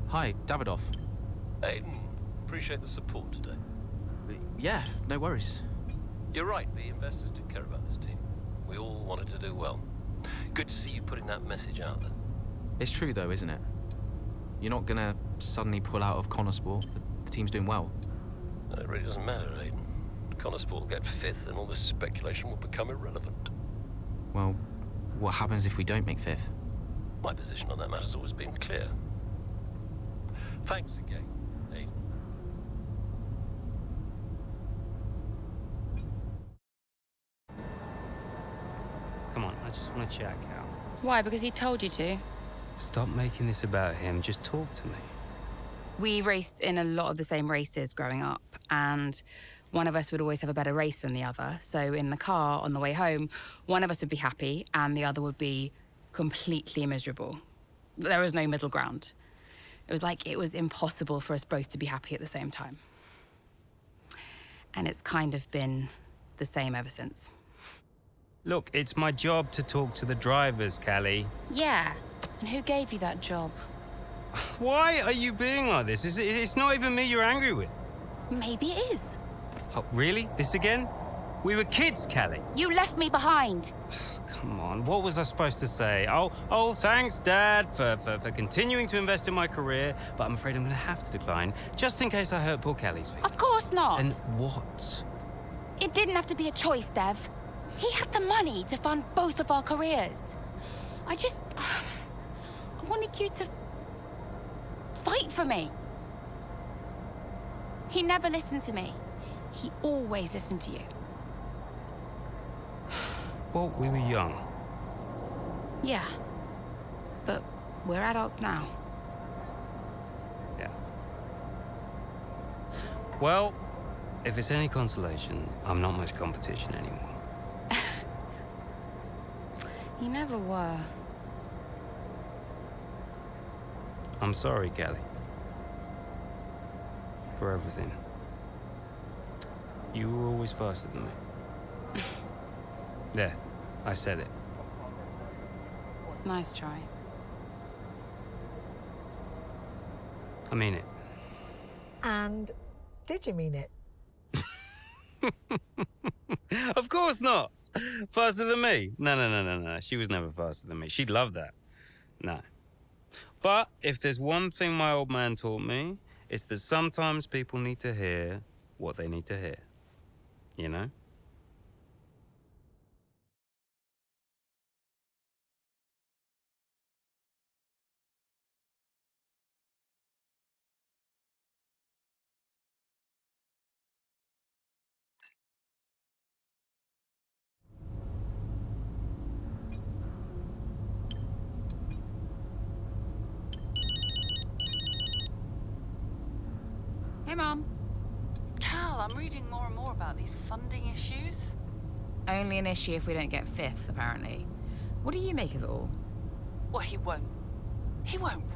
Hi, Davidoff. Aiden, appreciate the support today. Yeah, no worries. You're right, the investors do care about this team. We all wanted to do well. Good to see you putting that message out there. It's true though, isn't it? You're not gonna suddenly pull out of Connor Sport. The team's doing well. No, it really doesn't matter, Aiden. Connor Sport will get fifth and all this speculation will become irrelevant. Well, what happens if we don't make fifth? My position on that matter's always been clear. Thanks again, Aiden. Come on, I just want to check out. Why? Because he told you to? Stop making this about him. Just talk to me. We raced in a lot of the same races growing up, and one of us would always have a better race than the other. So in the car on the way home, one of us would be happy and the other would be completely miserable. There was no middle ground. It was like it was impossible for us both to be happy at the same time. And it's kind of been the same ever since. Look, it's my job to talk to the drivers, Callie. Yeah, and who gave you that job? Why are you being like this? It's not even me you're angry with. Maybe it is. Oh, really? This again? We were kids, Callie. You left me behind. Come on, what was I supposed to say? Oh, thanks, Dad, for continuing to invest in my career, but I'm afraid I'm going to have to decline, just in case I hurt poor Callie's feelings. Of course not. And what? It didn't have to be a choice, Dev. He had the money to fund both of our careers. I wanted you to fight for me. He never listened to me. He always listened to you. Well, we were young. Yeah, but we're adults now. Yeah. Well, if it's any consolation, I'm not much competition anymore. You never were. I'm sorry, Callie. For everything. You were always faster than me. There, I said it. Nice try. I mean it. And did you mean it? Of course not! Faster than me? No. She was never faster than me. She'd love that. No. But if there's one thing my old man taught me, it's that sometimes people need to hear what they need to hear. You know? Hey, Mom. Cal, I'm reading more and more about these funding issues. Only an issue if we don't get fifth, apparently. What do you make of it all? Well, he won't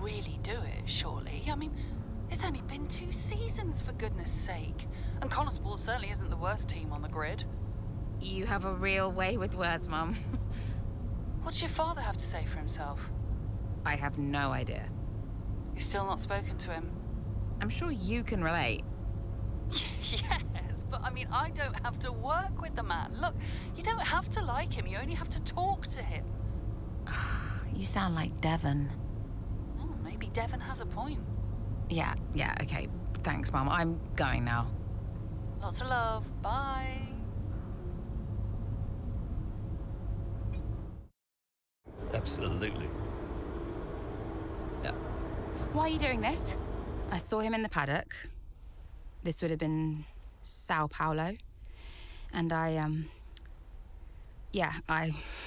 really do it, surely. I mean, it's only been 2 seasons, for goodness sake. And Connor Sport certainly isn't the worst team on the grid. You have a real way with words, Mum. What's your father have to say for himself? I have no idea. You've still not spoken to him? I'm sure you can relate. Yes, but I mean, I don't have to work with the man. Look, you don't have to like him, you only have to talk to him. You sound like Devon. Oh, maybe Devon has a point. Yeah, okay. Thanks, Mum. I'm going now. Lots of love. Bye. Absolutely. Yeah. Why are you doing this? I saw him in the paddock. This would have been Sao Paulo. And I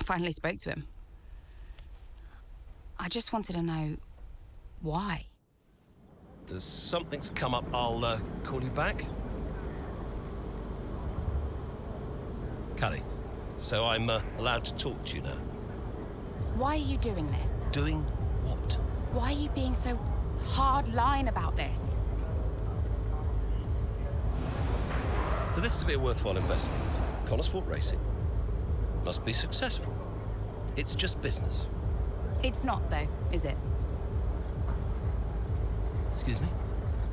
finally spoke to him. I just wanted to know why. Something's come up. I'll call you back. Callie, so I'm allowed to talk to you now. Why are you doing this? Doing what? Why are you being so hard line about this? For this to be a worthwhile investment, Connor Sport Racing must be successful. It's just business. It's not, though, is it? Excuse me?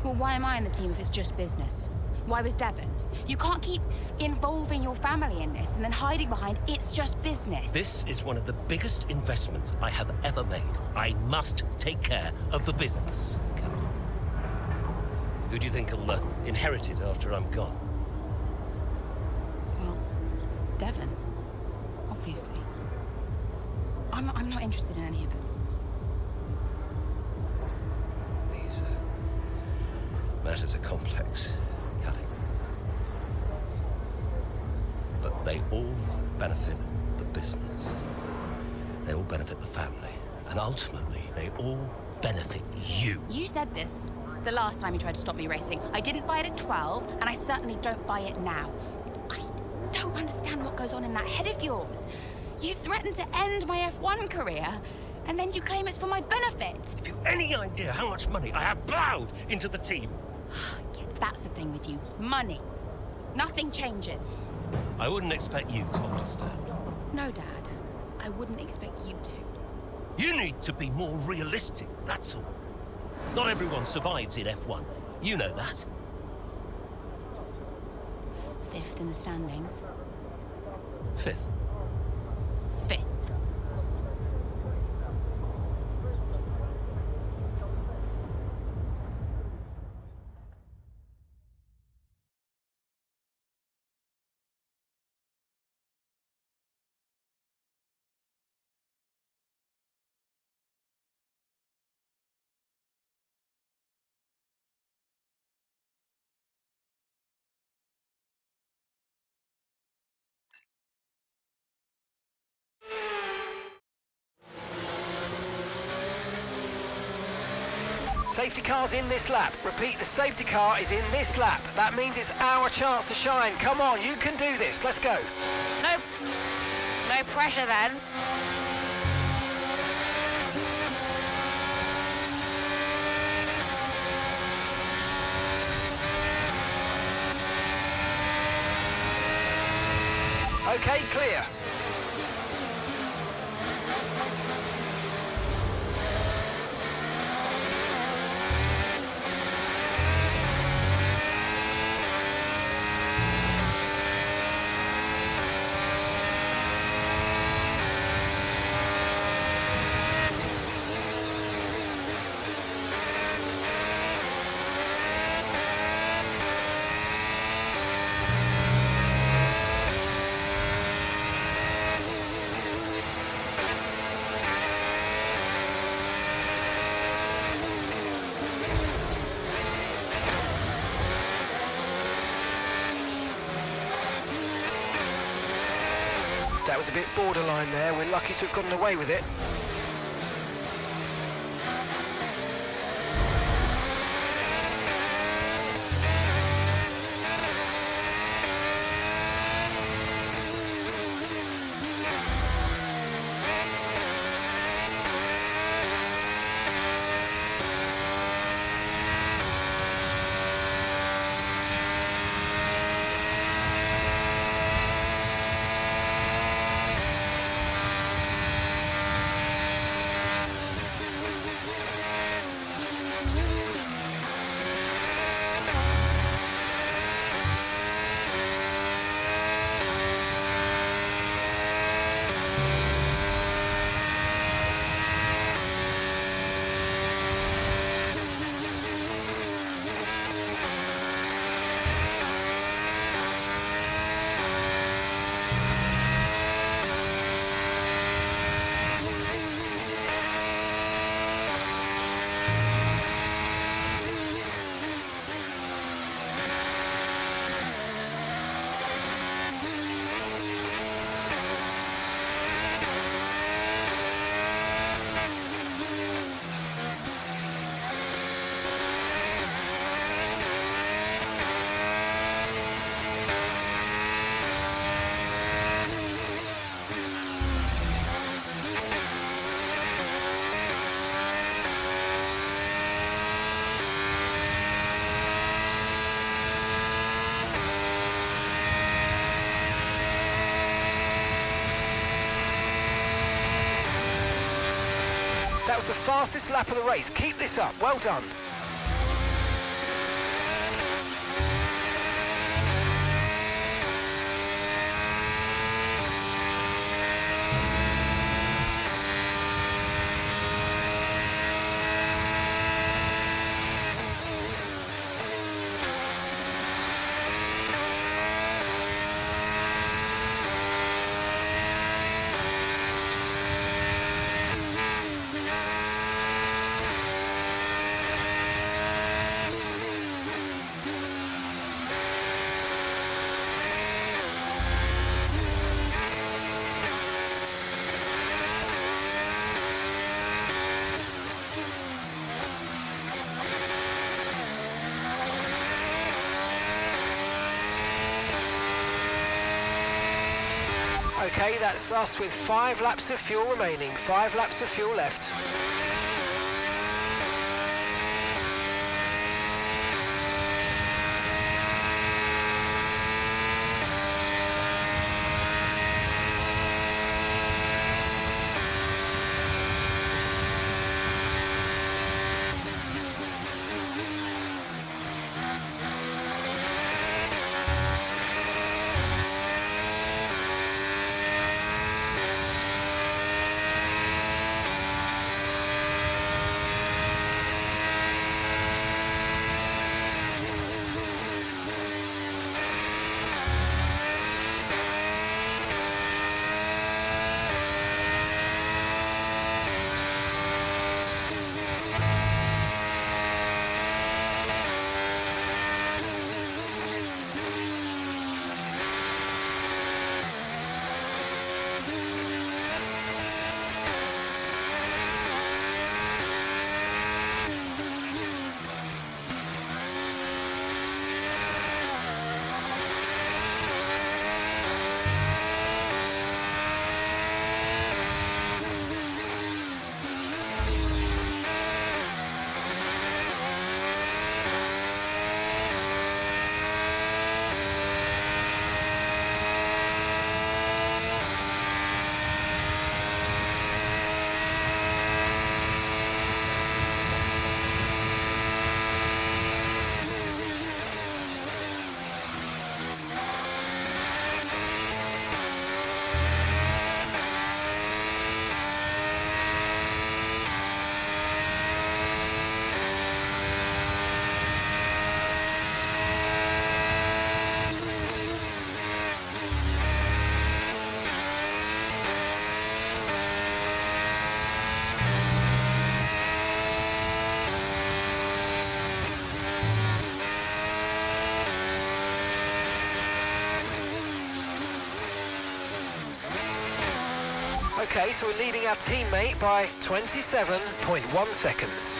Well, why am I in the team if it's just business? Why was Devon? You can't keep involving your family in this and then hiding behind it's just business. This is one of the biggest investments I have ever made. I must take care of the business. Come on. Who do you think will inherit it after I'm gone? Well, Devon, obviously. I'm not interested in any of it. These matters are complex, Callie. But they all benefit the business. They all benefit the family. And ultimately, they all benefit you. You said this the last time you tried to stop me racing. I didn't buy it at 12, and I certainly don't buy it now. I don't understand what goes on in that head of yours. You threatened to end my F1 career, and then you claim it's for my benefit. Have you any idea how much money I have plowed into the team? Yeah, that's the thing with you. Money. Nothing changes. I wouldn't expect you to understand. No, Dad. I wouldn't expect you to. You need to be more realistic, that's all. Not everyone survives in F1. You know that. 5th in the standings. 5th. 5th. Safety car's in this lap. Repeat, the safety car is in this lap. That means it's our chance to shine. Come on, you can do this. Let's go. No pressure then. Okay, clear. That was a bit borderline there. We're lucky to have gotten away with it. That was the fastest lap of the race. Keep this up. Well done. Okay, that's us with 5 laps of fuel remaining. 5 laps of fuel left. Okay, so we're leading our teammate by 27.1 seconds.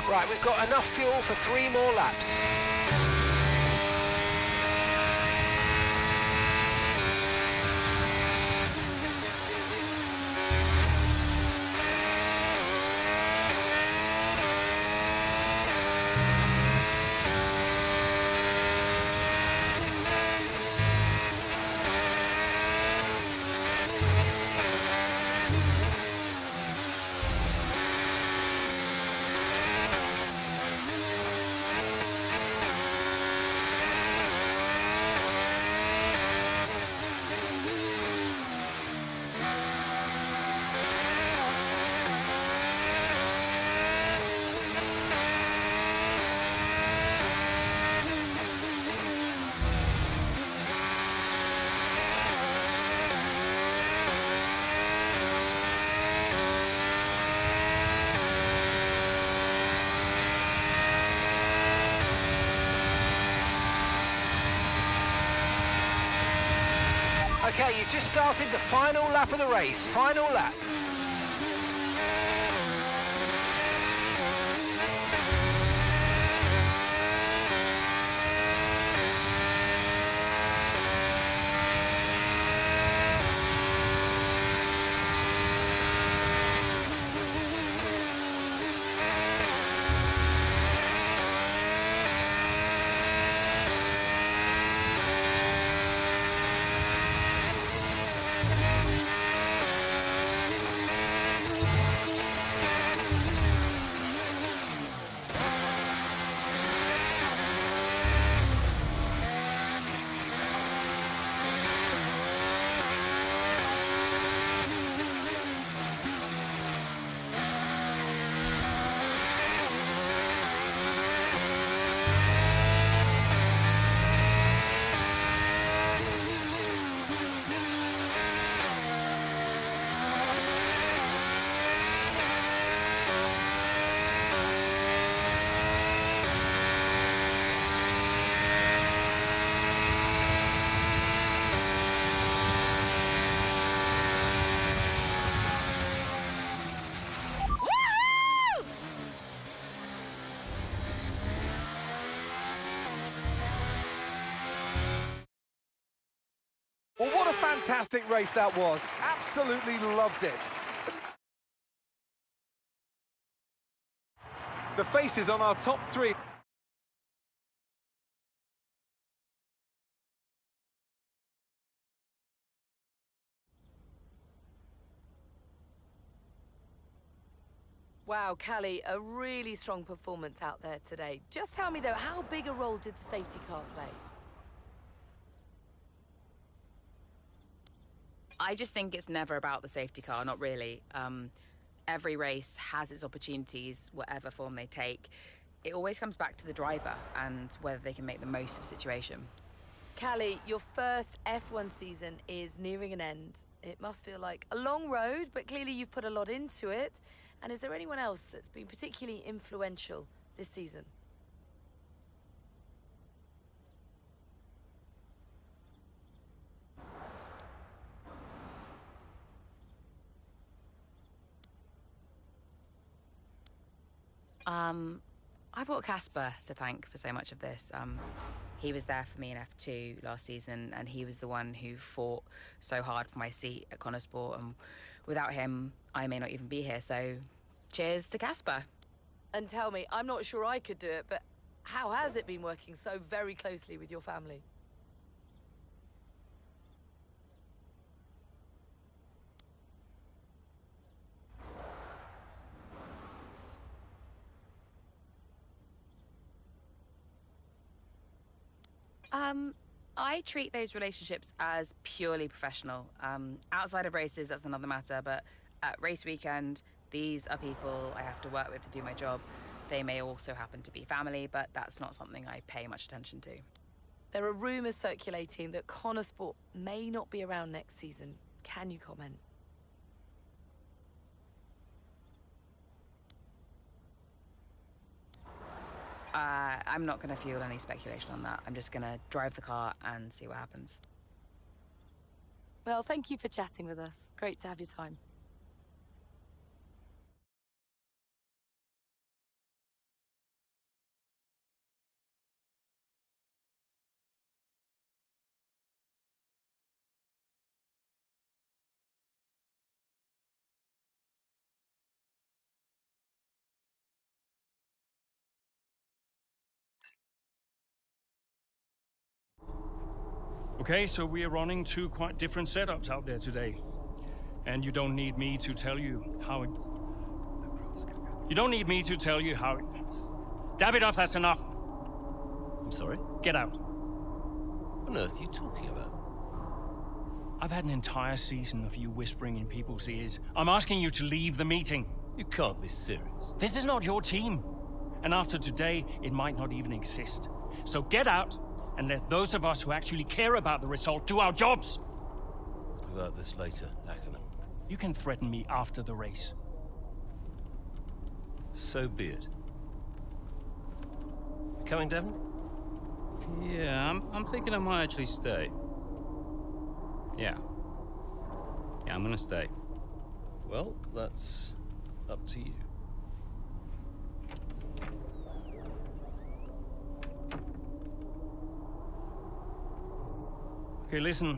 Right, we've got enough fuel for 3 more laps. Okay, you've just started the final lap of the race. Final lap. Well, what a fantastic race that was. Absolutely loved it. The faces on our top three. Wow, Callie, a really strong performance out there today. Just tell me, though, how big a role did the safety car play? I just think it's never about the safety car, not really. Every race has its opportunities, whatever form they take. It always comes back to the driver and whether they can make the most of a situation. Callie, your first F1 season is nearing an end. It must feel like a long road, but clearly you've put a lot into it. And is there anyone else that's been particularly influential this season? I've got Casper to thank for so much of this. He was there for me in F2 last season, and he was the one who fought so hard for my seat at Connosport, and without him, I may not even be here, so cheers to Casper. And tell me, I'm not sure I could do it, but how has it been working so very closely with your family? I treat those relationships as purely professional. Outside of races, that's another matter, but at race weekend, these are people I have to work with to do my job. They may also happen to be family, but that's not something I pay much attention to. There are rumours circulating that Connosport may not be around next season. Can you comment? I'm not going to fuel any speculation on that. I'm just going to drive the car and see what happens. Well, thank you for chatting with us. Great to have your time. Okay, so we are running two quite different setups out there today. And you don't need me to tell you how it... You don't need me to tell you how it... Davidoff, that's enough. I'm sorry? Get out. What on earth are you talking about? I've had an entire season of you whispering in people's ears. I'm asking you to leave the meeting. You can't be serious. This is not your team. And after today, it might not even exist. So get out and let those of us who actually care about the result do our jobs. About this later, Ackerman. You can threaten me after the race. So be it. You coming, Devon? Yeah, I'm thinking I might actually stay. Yeah. Yeah, I'm gonna stay. Well, that's up to you. Okay, listen.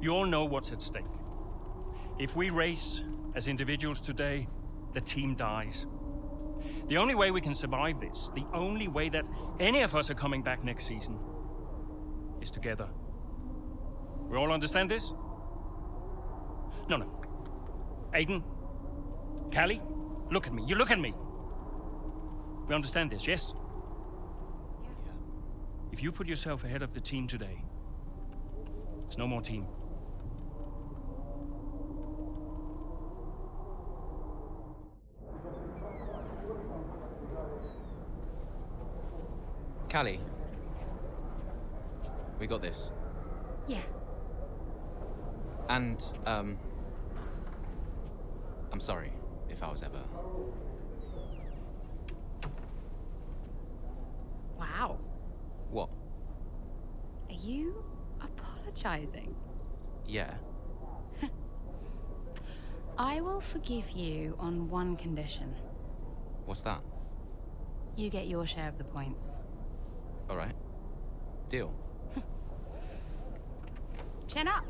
You all know what's at stake. If we race as individuals today, the team dies. The only way we can survive this, the only way that any of us are coming back next season, is together. We all understand this? No. Aiden, Callie, look at me. You look at me. We understand this, yes? Yeah. If you put yourself ahead of the team today, there's no more team. Callie, we got this. Yeah. And, I'm sorry if I was ever... Wow. What? Are you apologizing? Yeah. I will forgive you on one condition. What's that? You get your share of the points. All right. Deal. Chin up.